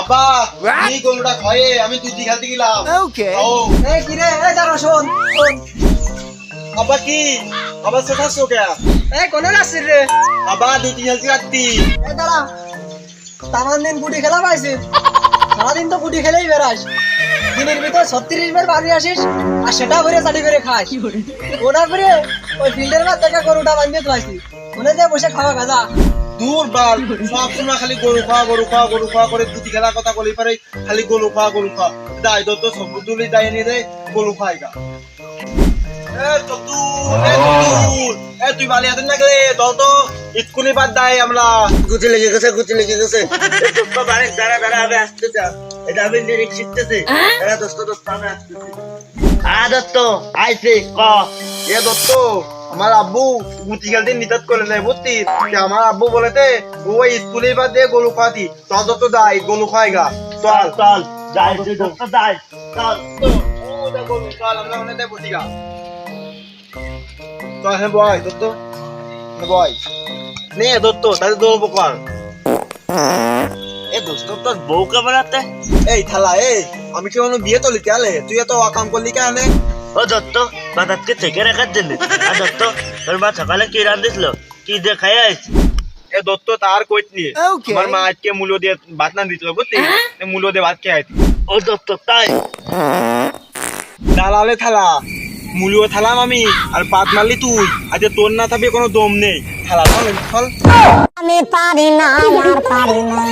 আব্বা এই গরুটা খয়ে আমি দুধ খেলতে গেলাম। Okay. ও এই কি রে এই দাঁড়া শোন শোন আব্বা কি আবার সেটা শোকে এই কোনে আসছিস রে আব্বা দুধ খেলতে রাখতি এই দাঁড়া তামান দিন গুটি খেলা পাইছিস সারাদিন তো গুটি খেলেই বেড়াস দিনের ভিতর 36 বার বাড়ি আসিস আর সেটা করে চাটি করে খাস ওটা করে ওই ফিল্ডের মধ্যে থেকে গরুটা বাঁধিয়ে পাইছি মনে যে বসে খাওয়া গাজা দূর বাল সব সময় খালি গরু খাওয়া গরু খাওয়া গরু খাওয়া করে দুধ খেলার কথা বলি পারে খালি গরু খাওয়া গরু খাওয়া দাই দত্ত সব তুলি দাই নিয়ে দেয় গরু খাইগা তুই বালি হাতে না গেলে দল তো স্কুলে বাদ দেয় আমরা গুচি লেগে গেছে দাঁড়া দাঁড়া আমি আসতেছে এটা আমি লিরিক শিখতেছি দাঁড়া দোস্ত আমি আসতেছি দত্ত আইছে ক এ দত্ত আমার আব্বু গুটি খেলতে নিতাত করে নেয় বুঝতি আমার আব্বু বলেতে ওই স্কুলে বাদ দিয়ে গরু খাওয়াতি চল দত্ত দাই গরু খাইগা চল চল যাই দোস্ত যাই চল গরু চল আমরা মনে দেয় বুঝিগা চল হ্যাঁ বয় দত্ত বয় নে দত্ত তাহলে দৌড় কর এ দোস্ত তোর বউ কেমন আছে এই থালা এই আমি কি কোনো বিয়ে তো লিতে আলে তুই এত অকাম করলি কেন ও দত্ত বাতাতকে থেকে রাখার জন্য দত্ত তোর মা সকালে কি রান্ধিছিল কি দিয়ে খাই আইছি এ দত্ত তার কইত নি Okay. আমার মা আজকে মূল্য দিয়ে ভাত না দিছিল বুঝলি মূল্য দিয়ে ভাত খেয়ে আইতি ও দত্ত তাই দালালে থালা মূল্য থালাম আমি আর পাত মারলি তুই আজ তোর না থাকবে কোনো দম নেই থালা চল আমি পারি না আর পারি না